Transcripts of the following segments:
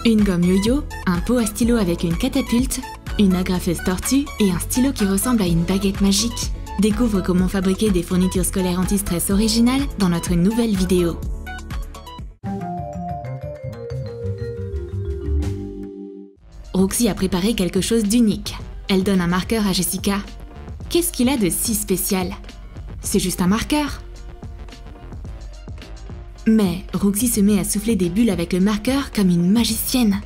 Une gomme yo-yo, un pot à stylo avec une catapulte, une agrafeuse tortue et un stylo qui ressemble à une baguette magique. Découvre comment fabriquer des fournitures scolaires anti-stress originales dans notre nouvelle vidéo. Roxy a préparé quelque chose d'unique. Elle donne un marqueur à Jessica. Qu'est-ce qu'il a de si spécial? C'est juste un marqueur. Mais Roxy se met à souffler des bulles avec le marqueur comme une magicienne.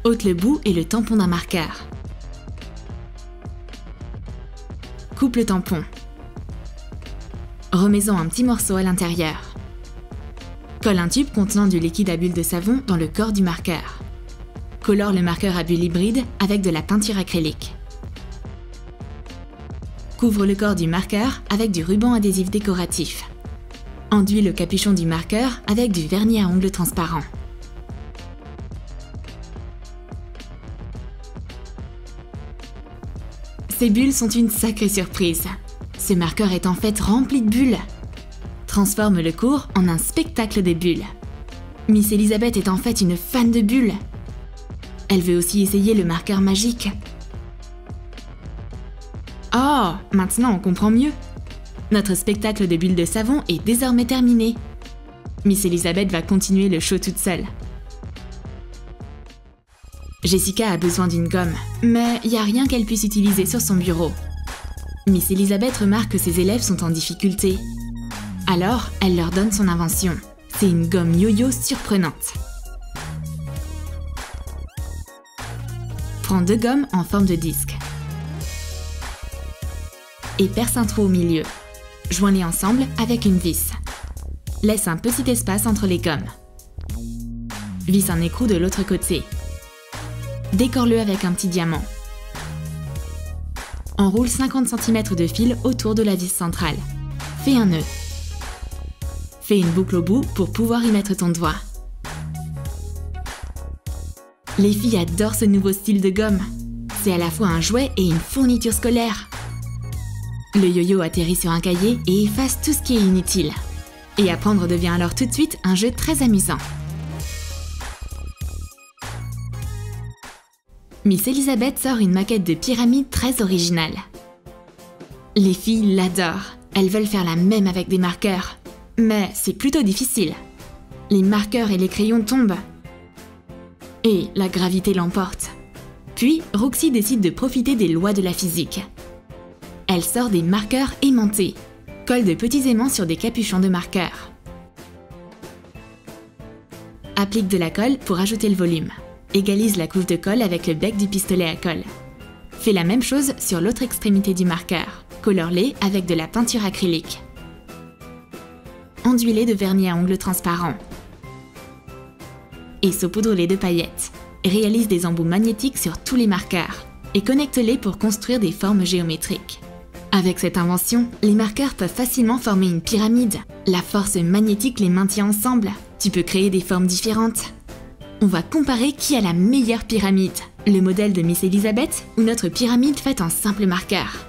Ôte le bout et le tampon d'un marqueur. Coupe le tampon. Remets-en un petit morceau à l'intérieur. Colle un tube contenant du liquide à bulles de savon dans le corps du marqueur. Colore le marqueur à bulles hybride avec de la peinture acrylique. Couvre le corps du marqueur avec du ruban adhésif décoratif. Enduis le capuchon du marqueur avec du vernis à ongles transparent. Ces bulles sont une sacrée surprise. Ce marqueur est en fait rempli de bulles. Transforme le cours en un spectacle de bulles. Miss Elisabeth est en fait une fan de bulles. Elle veut aussi essayer le marqueur magique. Oh, maintenant on comprend mieux. Notre spectacle de bulles de savon est désormais terminé. Miss Elisabeth va continuer le show toute seule. Jessica a besoin d'une gomme, mais il n'y a rien qu'elle puisse utiliser sur son bureau. Miss Elisabeth remarque que ses élèves sont en difficulté. Alors, elle leur donne son invention. C'est une gomme yo-yo surprenante. Prends 2 gommes en forme de disque. Et perce un trou au milieu. Joins-les ensemble avec une vis. Laisse un petit espace entre les gommes. Visse un écrou de l'autre côté. Décore-le avec un petit diamant. Enroule 50 cm de fil autour de la vis centrale. Fais un nœud. Fais une boucle au bout pour pouvoir y mettre ton doigt. Les filles adorent ce nouveau style de gomme. C'est à la fois un jouet et une fourniture scolaire. Le yo-yo atterrit sur un cahier et efface tout ce qui est inutile. Et apprendre devient alors tout de suite un jeu très amusant. Miss Elisabeth sort une maquette de pyramide très originale. Les filles l'adorent. Elles veulent faire la même avec des marqueurs. Mais c'est plutôt difficile. Les marqueurs et les crayons tombent. Et la gravité l'emporte. Puis, Roxy décide de profiter des lois de la physique. Elle sort des marqueurs aimantés, colle de petits aimants sur des capuchons de marqueurs. Applique de la colle pour ajouter le volume. Égalise la couche de colle avec le bec du pistolet à colle. Fais la même chose sur l'autre extrémité du marqueur. Colore-les avec de la peinture acrylique. Enduis-les de vernis à ongles transparent. Et saupoudre-les de paillettes. Réalise des embouts magnétiques sur tous les marqueurs et connecte-les pour construire des formes géométriques. Avec cette invention, les marqueurs peuvent facilement former une pyramide. La force magnétique les maintient ensemble. Tu peux créer des formes différentes. On va comparer qui a la meilleure pyramide, le modèle de Miss Elisabeth ou notre pyramide faite en simple marqueur.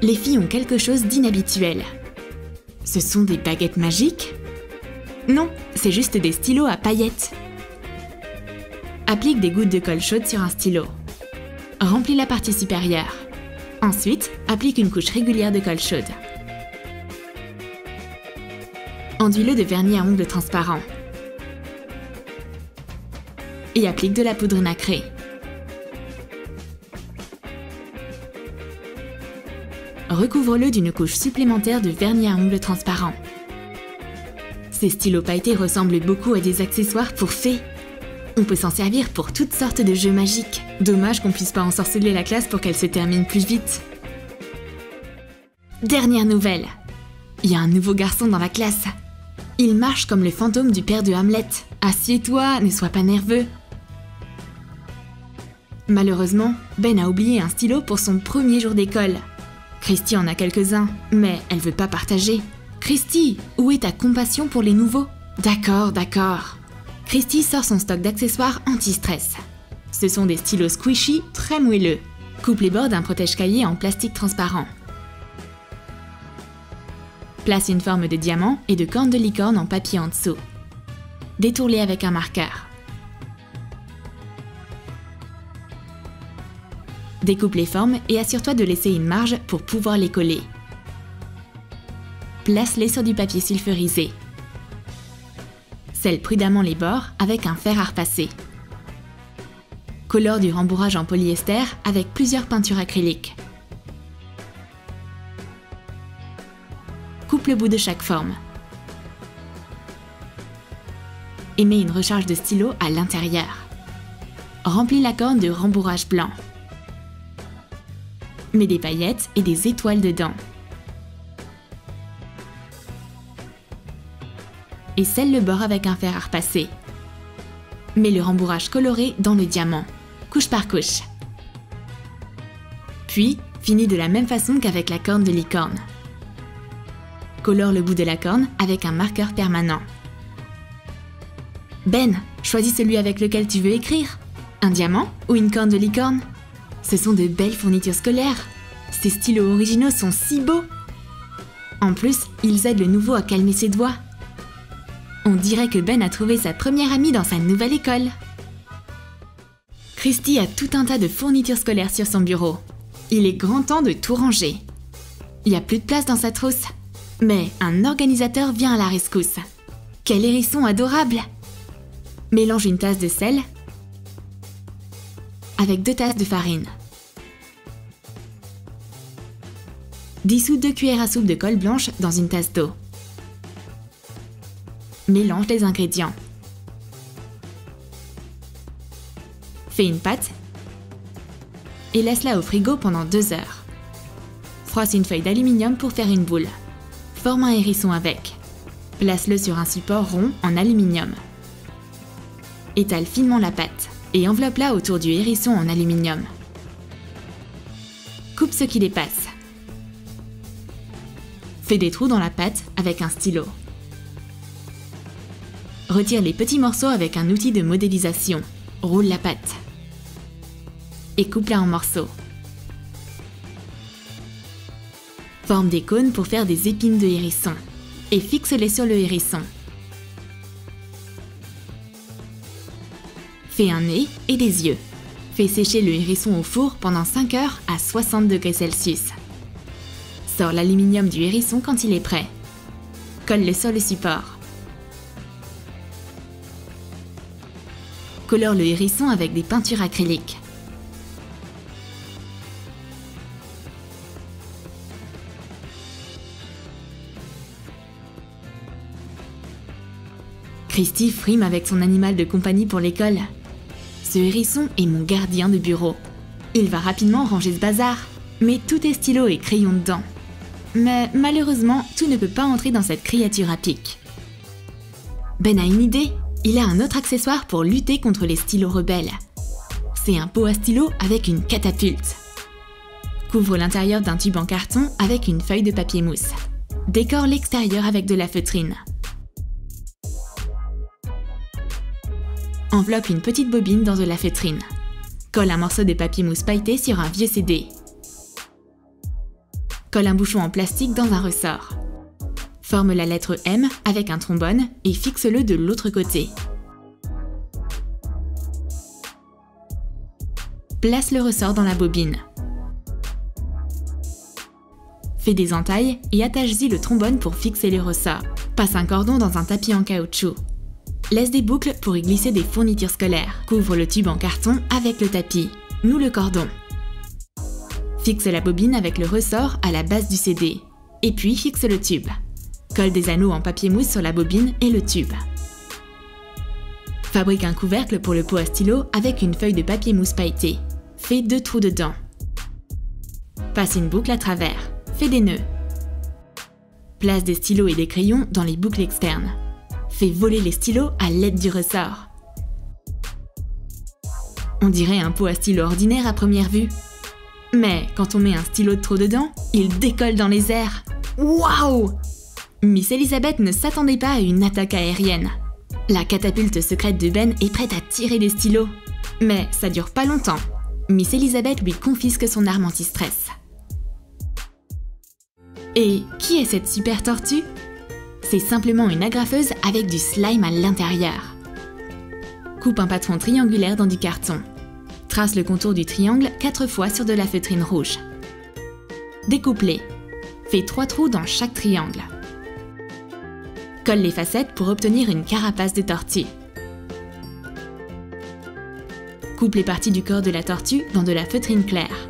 Les filles ont quelque chose d'inhabituel. Ce sont des baguettes magiques? Non, c'est juste des stylos à paillettes. Applique des gouttes de colle chaude sur un stylo. Remplis la partie supérieure. Ensuite, applique une couche régulière de colle chaude. Enduis-le de vernis à ongles transparent. Et applique de la poudre nacrée. Recouvre-le d'une couche supplémentaire de vernis à ongles transparent. Ces stylos pailletés ressemblent beaucoup à des accessoires pour fées. On peut s'en servir pour toutes sortes de jeux magiques. Dommage qu'on puisse pas ensorceler la classe pour qu'elle se termine plus vite. Dernière nouvelle. Il y a un nouveau garçon dans la classe. Il marche comme le fantôme du père de Hamlet. Assieds-toi, ne sois pas nerveux. Malheureusement, Ben a oublié un stylo pour son premier jour d'école. Christy en a quelques-uns, mais elle veut pas partager. Christy, où est ta compassion pour les nouveaux? D'accord. Christy sort son stock d'accessoires anti-stress. Ce sont des stylos squishy très moelleux. Coupe les bords d'un protège-cahier en plastique transparent. Place une forme de diamant et de corne de licorne en papier en dessous. détourne-les avec un marqueur. Découpe les formes et assure-toi de laisser une marge pour pouvoir les coller. Place-les sur du papier sulfurisé. Scelle prudemment les bords avec un fer à repasser. Colore du rembourrage en polyester avec plusieurs peintures acryliques. Coupe le bout de chaque forme. Et mets une recharge de stylo à l'intérieur. Remplis la corne de rembourrage blanc. Mets des paillettes et des étoiles dedans. Et scelle le bord avec un fer à repasser. Mets le rembourrage coloré dans le diamant, couche par couche. Puis, finis de la même façon qu'avec la corne de licorne. Colore le bout de la corne avec un marqueur permanent. Ben, choisis celui avec lequel tu veux écrire. Un diamant ou une corne de licorne? Ce sont de belles fournitures scolaires. Ces stylos originaux sont si beaux. En plus, ils aident le nouveau à calmer ses doigts. On dirait que Ben a trouvé sa première amie dans sa nouvelle école. Christy a tout un tas de fournitures scolaires sur son bureau. Il est grand temps de tout ranger. Il n'y a plus de place dans sa trousse. Mais un organisateur vient à la rescousse. Quel hérisson adorable! Mélange une tasse de sel avec 2 tasses de farine. Dissous 2 cuillères à soupe de colle blanche dans une tasse d'eau. Mélange les ingrédients. Fais une pâte et laisse-la au frigo pendant 2 heures. Froisse une feuille d'aluminium pour faire une boule. Forme un hérisson avec. Place-le sur un support rond en aluminium. Étale finement la pâte et enveloppe-la autour du hérisson en aluminium. Coupe ce qui dépasse. Fais des trous dans la pâte avec un stylo. Retire les petits morceaux avec un outil de modélisation. Roule la pâte. Et coupe-la en morceaux. Forme des cônes pour faire des épines de hérisson. Et fixe-les sur le hérisson. Fais un nez et des yeux. Fais sécher le hérisson au four pendant 5 heures à 60 degrés Celsius. Sors l'aluminium du hérisson quand il est prêt. Colle-le sur le support. Colore le hérisson avec des peintures acryliques. Christy frime avec son animal de compagnie pour l'école. Ce hérisson est mon gardien de bureau. Il va rapidement ranger ce bazar, mais tout est stylo et crayon dedans. Mais malheureusement, tout ne peut pas entrer dans cette créature à pic. Ben a une idée. Il a un autre accessoire pour lutter contre les stylos rebelles. C'est un pot à stylo avec une catapulte. Couvre l'intérieur d'un tube en carton avec une feuille de papier mousse. Décore l'extérieur avec de la feutrine. Enveloppe une petite bobine dans de la feutrine. Colle un morceau de papier mousse pailleté sur un vieux CD. Colle un bouchon en plastique dans un ressort. Forme la lettre M avec un trombone et fixe-le de l'autre côté. Place le ressort dans la bobine. Fais des entailles et attache-y le trombone pour fixer le ressort. Passe un cordon dans un tapis en caoutchouc. Laisse des boucles pour y glisser des fournitures scolaires. Couvre le tube en carton avec le tapis. Noue le cordon. Fixe la bobine avec le ressort à la base du CD. Et puis fixe le tube. Colle des anneaux en papier mousse sur la bobine et le tube. Fabrique un couvercle pour le pot à stylo avec une feuille de papier mousse pailleté. Fais 2 trous dedans. Passe une boucle à travers. Fais des nœuds. Place des stylos et des crayons dans les boucles externes. Fais voler les stylos à l'aide du ressort. On dirait un pot à stylo ordinaire à première vue. Mais quand on met un stylo de trop dedans, il décolle dans les airs. Waouh! Miss Elizabeth ne s'attendait pas à une attaque aérienne. La catapulte secrète de Ben est prête à tirer des stylos. Mais ça dure pas longtemps. Miss Elizabeth lui confisque son arme anti-stress. Et qui est cette super tortue? C'est simplement une agrafeuse avec du slime à l'intérieur. Coupe un patron triangulaire dans du carton. Trace le contour du triangle 4 fois sur de la feutrine rouge. Découpe-les. Fais 3 trous dans chaque triangle. Colle les facettes pour obtenir une carapace de tortue. Coupe les parties du corps de la tortue dans de la feutrine claire.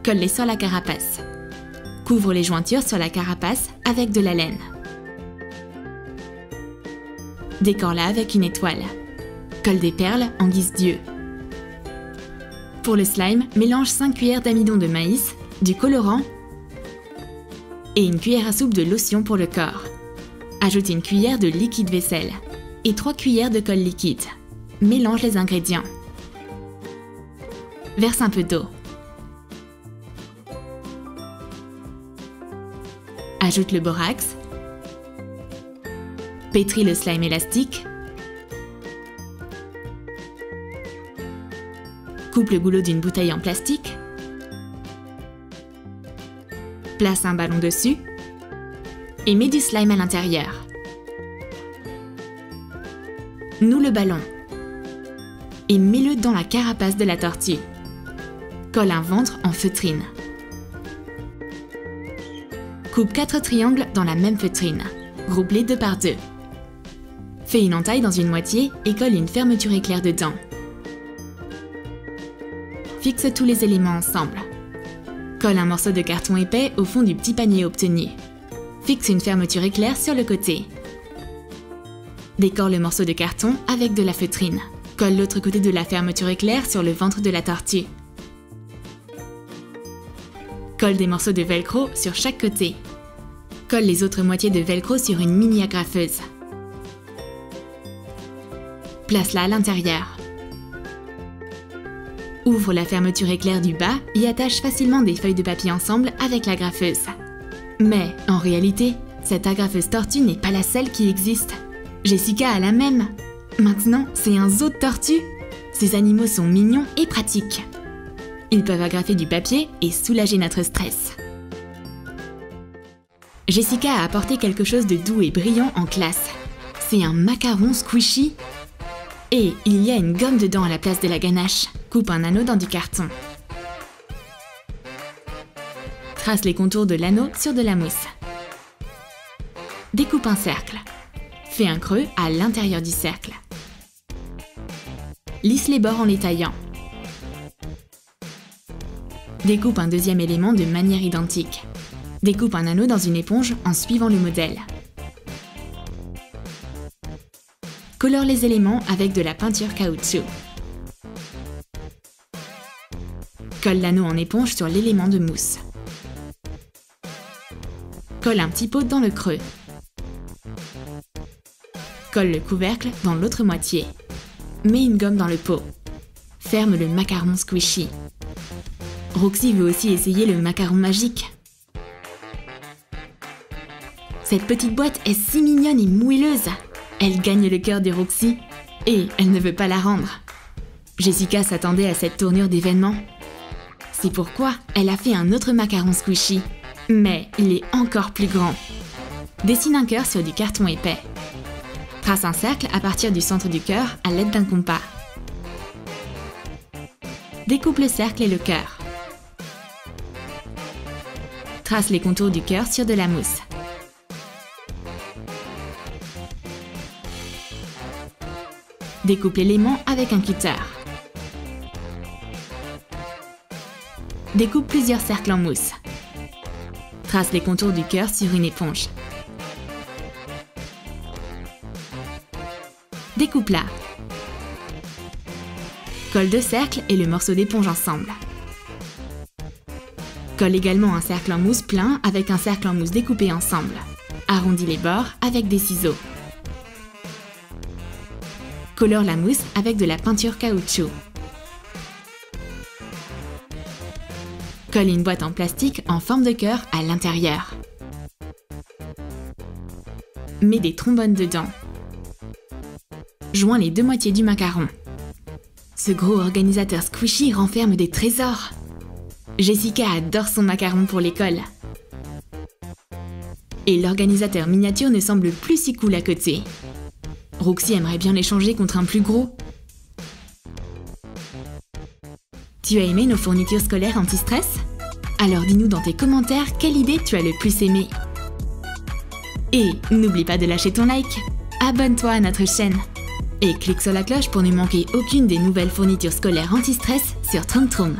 Colle-les sur la carapace. Couvre les jointures sur la carapace avec de la laine. Décore-la avec une étoile. Colle des perles en guise d'yeux. Pour le slime, mélange 5 cuillères d'amidon de maïs, du colorant et une cuillère à soupe de lotion pour le corps. Ajoute une cuillère de liquide vaisselle et 3 cuillères de colle liquide. Mélange les ingrédients. Verse un peu d'eau. Ajoute le borax. Pétris le slime élastique. Coupe le goulot d'une bouteille en plastique. Place un ballon dessus et mets du slime à l'intérieur. Noue le ballon et mets-le dans la carapace de la tortue. Colle un ventre en feutrine. Coupe 4 triangles dans la même feutrine. Groupe-les 2 par 2. Fais une entaille dans une moitié et colle une fermeture éclair dedans. Fixe tous les éléments ensemble. Colle un morceau de carton épais au fond du petit panier obtenu. Fixe une fermeture éclair sur le côté. Décore le morceau de carton avec de la feutrine. Colle l'autre côté de la fermeture éclair sur le ventre de la tortue. Colle des morceaux de velcro sur chaque côté. Colle les autres moitiés de velcro sur une mini agrafeuse. Place-la à l'intérieur. Ouvre la fermeture éclair du bas et attache facilement des feuilles de papier ensemble avec l'agrafeuse. Mais, en réalité, cette agrafeuse tortue n'est pas la seule qui existe. Jessica a la même. Maintenant, c'est un zoo de tortues. Ces animaux sont mignons et pratiques. Ils peuvent agrafer du papier et soulager notre stress. Jessica a apporté quelque chose de doux et brillant en classe. C'est un macaron squishy. Et il y a une gomme dedans à la place de la ganache. Coupe un anneau dans du carton. Trace les contours de l'anneau sur de la mousse. Découpe un cercle. Fais un creux à l'intérieur du cercle. Lisse les bords en les taillant. Découpe un deuxième élément de manière identique. Découpe un anneau dans une éponge en suivant le modèle. Colore les éléments avec de la peinture caoutchouc. Colle l'anneau en éponge sur l'élément de mousse. Colle un petit pot dans le creux. Colle le couvercle dans l'autre moitié. Mets une gomme dans le pot. Ferme le macaron squishy. Roxy veut aussi essayer le macaron magique. Cette petite boîte est si mignonne et moelleuse. Elle gagne le cœur de Roxy et elle ne veut pas la rendre. Jessica s'attendait à cette tournure d'événement. C'est pourquoi elle a fait un autre macaron squishy, mais il est encore plus grand. Dessine un cœur sur du carton épais. Trace un cercle à partir du centre du cœur à l'aide d'un compas. Découpe le cercle et le cœur. Trace les contours du cœur sur de la mousse. Découpe l'élément avec un cutter. Découpe plusieurs cercles en mousse. Trace les contours du cœur sur une éponge. Découpe-la. Colle 2 cercles et le morceau d'éponge ensemble. Colle également un cercle en mousse plein avec un cercle en mousse découpé ensemble. Arrondis les bords avec des ciseaux. Colore la mousse avec de la peinture caoutchouc. Colle une boîte en plastique en forme de cœur à l'intérieur. Mets des trombones dedans. Joins les 2 moitiés du macaron. Ce gros organisateur squishy renferme des trésors. Jessica adore son macaron pour l'école. Et l'organisateur miniature ne semble plus si cool à côté. Roxy aimerait bien l'échanger contre un plus gros. Tu as aimé nos fournitures scolaires anti-stress? Alors dis-nous dans tes commentaires quelle idée tu as le plus aimé. Et n'oublie pas de lâcher ton like, abonne-toi à notre chaîne et clique sur la cloche pour ne manquer aucune des nouvelles fournitures scolaires anti-stress sur Troom Troom.